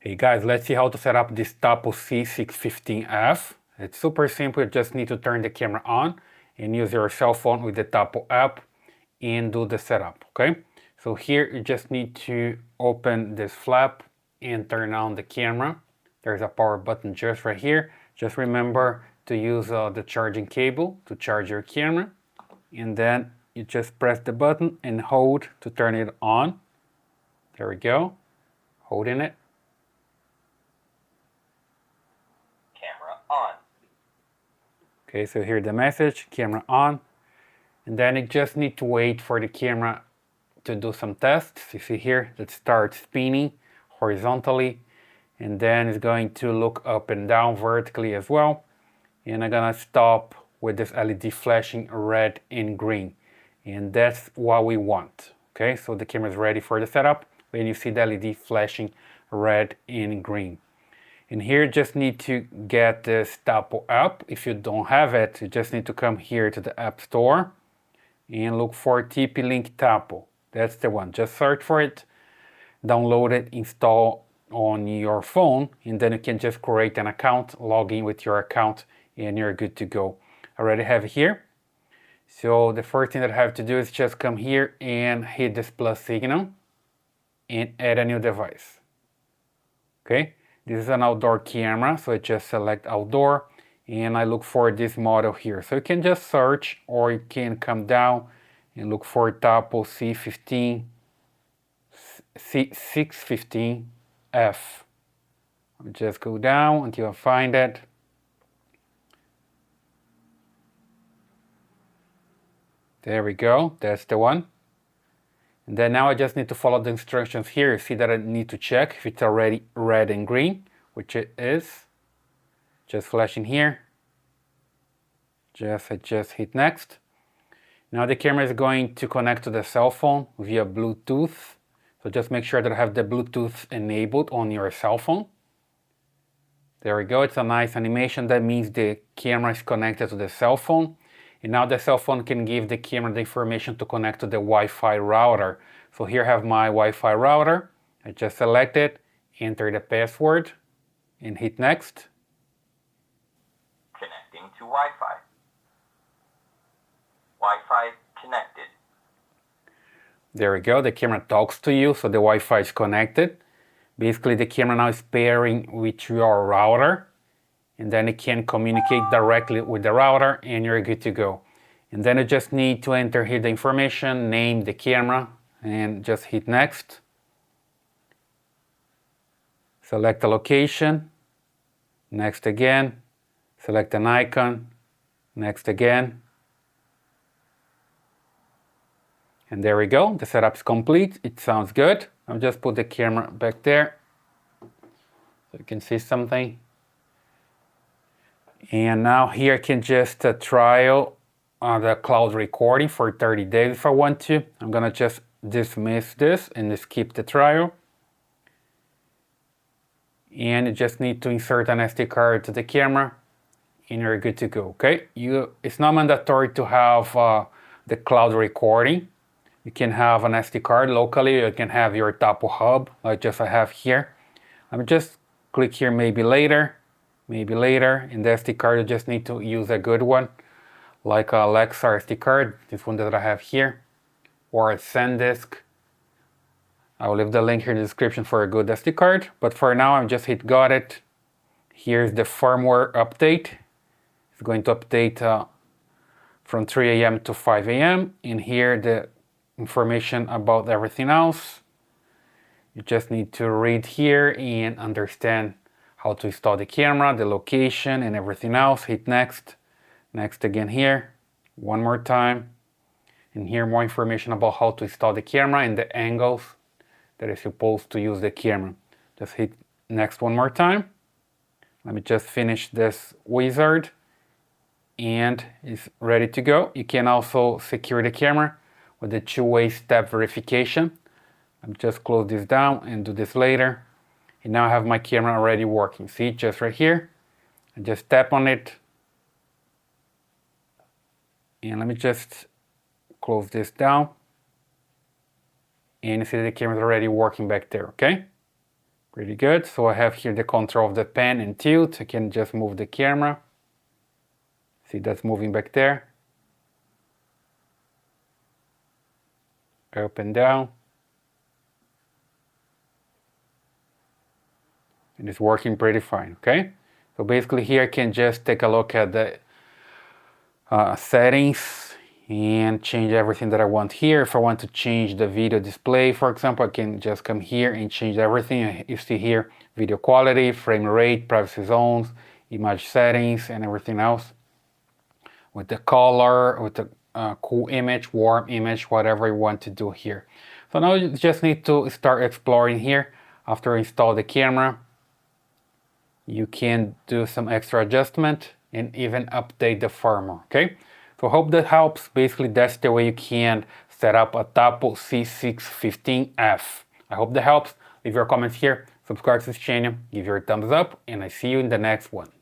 Hey guys, let's see how to set up this Tapo C615F. It's super simple, you just need to turn the camera on and use your cell phone with the Tapo app and do the setup, okay? So here you just need to open this flap and turn on the camera. There's a power button just right here. Just remember to use the charging cable to charge your camera, and then you just press the button and hold to turn it on. There we go, holding it. On. Okay, so here's the message, camera on. And then you just need to wait for the camera to do some tests. You see here that starts spinning horizontally, and then it's going to look up and down vertically as well. And I'm gonna stop with this LED flashing red and green. And that's what we want. Okay, so the camera is ready for the setup when you see the LED flashing red and green. And here you just need to get this Tapo app. If you don't have it, you just need to come here to the App Store and look for TP-Link Tapo. That's the one. Just search for it, download it, install on your phone, and then you can just create an account, log in with your account, and you're good to go. I already have it here. So the first thing that I have to do is just come here and hit this plus signal and add a new device. Okay. This is an outdoor camera, so I just select outdoor and I look for this model here. So you can just search, or you can come down and look for Tapo C615F. Just go down until I find it. There we go, that's the one. And then now I just need to follow the instructions here. You see that I need to check if it's already red and green, which it is. Just flashing here. I just hit next. Now the camera is going to connect to the cell phone via Bluetooth. So just make sure that I have the Bluetooth enabled on your cell phone. There we go, it's a nice animation. That means the camera is connected to the cell phone. And now the cell phone can give the camera the information to connect to the Wi-Fi router. So here I have my Wi-Fi router. I just select it, enter the password, and hit next. Connecting to Wi-Fi. Wi-Fi connected. There we go, the camera talks to you, so the Wi-Fi is connected. Basically the camera now is pairing with your router, and then it can communicate directly with the router and you're good to go. And then you just need to enter here the information, name the camera, and just hit next. Select the location, next again, select an icon, next again. And there we go, the setup is complete, it sounds good. I'll just put the camera back there so you can see something. And now here I can just trial the cloud recording for 30 days if I want to. I'm gonna just dismiss this and skip the trial. And you just need to insert an SD card to the camera and you're good to go, okay? It's not mandatory to have the cloud recording. You can have an SD card locally, you can have your Tapo hub, like just I have here. I'm just click here, maybe later. In the SD card you just need to use a good one, like a Lexar SD card, this one that I have here, or a SanDisk. I will leave the link here in the description for a good SD card, but for now I'm just hit got it. Here's the firmware update. It's going to update from 3 AM to 5 AM, and here the information about everything else. You just need to read here and understand how to install the camera, the location, and everything else. Hit next, next again here, one more time. And here more information about how to install the camera and the angles that is supposed to use the camera. Just hit next one more time. Let me just finish this wizard and it's ready to go. You can also secure the camera with the two-way step verification. Let me just close this down and do this later. And now I have my camera already working. See, just right here. I just tap on it. And let me just close this down. And you see the camera is already working back there, okay? Pretty good. So I have here the control of the pan and tilt. I can just move the camera. See, that's moving back there. Up and down. And it's working pretty fine, okay? So basically here I can just take a look at the settings and change everything that I want here. If I want to change the video display, for example, I can just come here and change everything. You see here video quality, frame rate, privacy zones, image settings, and everything else. With the color, with the cool image, warm image, whatever you want to do here. So now you just need to start exploring here. After you install the camera, you can do some extra adjustment and even update the firmware, okay? So I hope that helps. Basically, that's the way you can set up a Tapo C615F. I hope that helps. Leave your comments here, subscribe to this channel, give your thumbs up, and I see you in the next one.